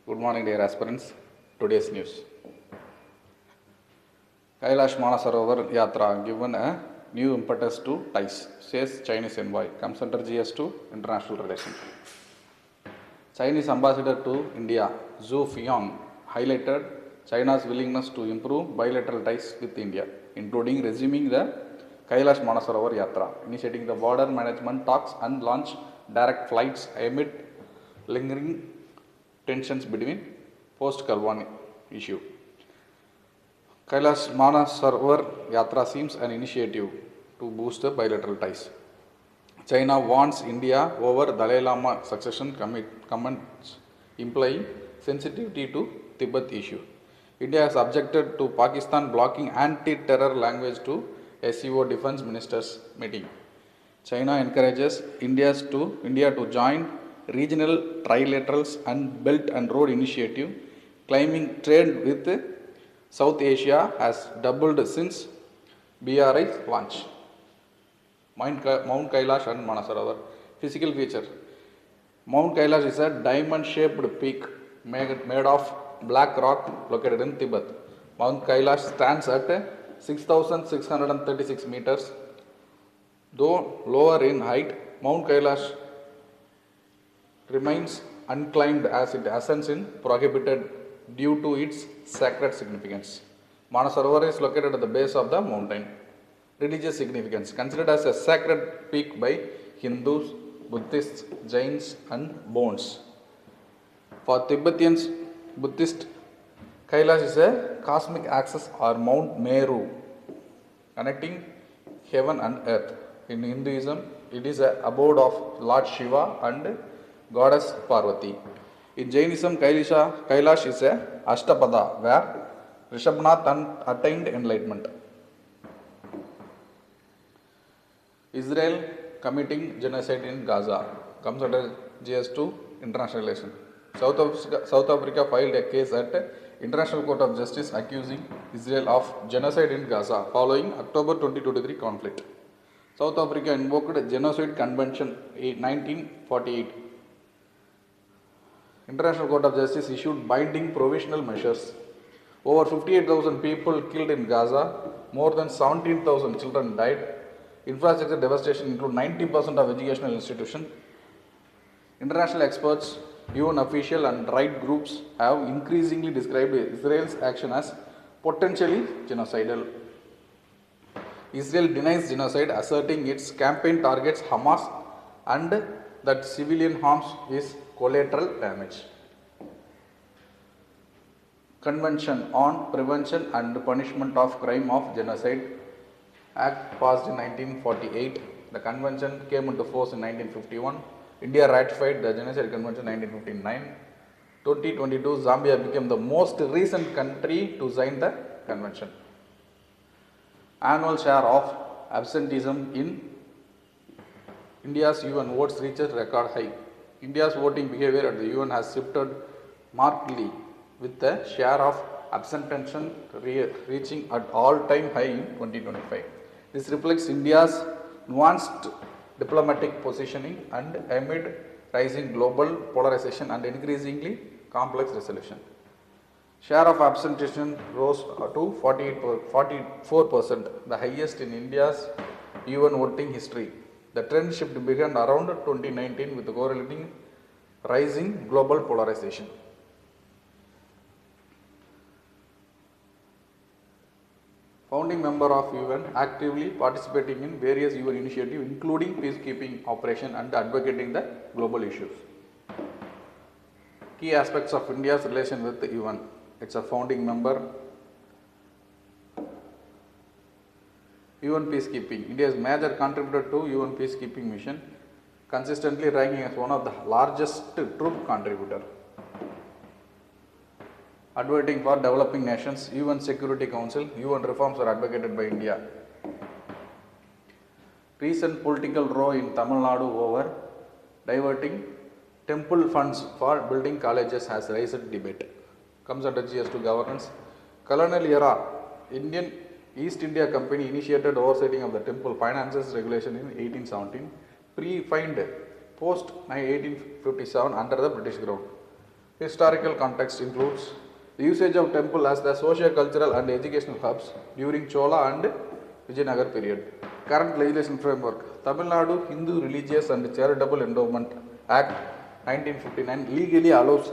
Good morning, dear aspirants. Today's news. Kailash Manasarovar Yatra given a new impetus to ties, says Chinese envoy. Comes under GS2 International Relations. Chinese ambassador to India, Zhu Fiyong, highlighted China's willingness to improve bilateral ties with India, including resuming the Kailash Manasarovar Yatra, initiating the border management talks and launch direct flights amid lingering tensions between post-Kalwan issue. Kailash Manasarovar Yatra seems an initiative to boost the bilateral ties. China warns India over Dalai Lama succession comments implying sensitivity to Tibet issue. India has objected to Pakistan blocking anti-terror language to SCO defense ministers meeting. China encourages India to join regional trilaterals and Belt and Road Initiative, claiming trade with South Asia has doubled since BRI's launch. Mount Kailash and Manasarovar. Physical feature. Mount Kailash is a diamond-shaped peak made of black rock located in Tibet. Mount Kailash stands at 6,636 meters. Though lower in height, Mount Kailash remains unclimbed as it ascends in prohibited due to its sacred significance. Manasarovar is located at the base of the mountain. Religious significance, considered as a sacred peak by Hindus, Buddhists, Jains and Bons. For Tibetans, Buddhist, Kailash is a cosmic axis or Mount Meru, connecting heaven and earth. In Hinduism, it is the abode of Lord Shiva and Goddess Parvati. In Jainism, Kailash is a Ashtapada, where Rishabhnath attained enlightenment. Israel committing genocide in Gaza, comes under GS2 International Relations. South Africa filed a case at International Court of Justice accusing Israel of genocide in Gaza following October 2023 conflict. South Africa invoked Genocide Convention 1948. International Court of Justice issued binding provisional measures. Over 58,000 people killed in Gaza, more than 17,000 children died. Infrastructure devastation include 90% of educational institutions. International experts, UN official and right groups have increasingly described Israel's action as potentially genocidal. Israel denies genocide, asserting its campaign targets Hamas and that civilian harms is collateral damage. Convention on Prevention and Punishment of Crime of Genocide Act passed in 1948. The convention came into force in 1951. India ratified the Genocide Convention in 1959. 2022, Zambia became the most recent country to sign the convention. Annual share of absenteeism in India's UN votes reaches record high. India's voting behavior at the UN has shifted markedly, with the share of abstention reaching at all-time high in 2025. This reflects India's nuanced diplomatic positioning and amid rising global polarization and increasingly complex resolution. Share of abstention rose to 44%, the highest in India's UN voting history. The trend shift began around 2019 with the correlating rising global polarization. Founding member of UN, actively participating in various UN initiatives including peacekeeping operation and advocating the global issues. Key aspects of India's relation with the UN. It's a founding member. UN peacekeeping. India is major contributor to UN peacekeeping mission, consistently ranking as one of the largest troop contributor. Advocating for developing nations, UN Security Council, UN reforms are advocated by India. Recent political row in Tamil Nadu over diverting temple funds for building colleges has raised debate. Comes under GS2 governance. Colonial era, East India Company initiated oversighting of the temple finances regulation in 1817, pre-fined post 1857 under the British ground. Historical context includes the usage of temple as the socio-cultural and educational hubs during Chola and Vijayanagar period. Current legislation framework. Tamil Nadu Hindu Religious and Charitable Endowment Act 1959 legally allows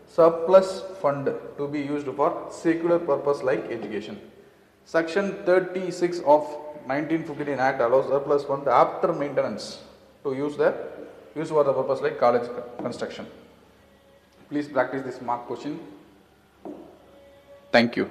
surplus fund to be used for secular purpose like education. Section 36 of 1959 Act allows surplus fund after maintenance to use for the purpose like college construction. Please practice this mock question. Thank you.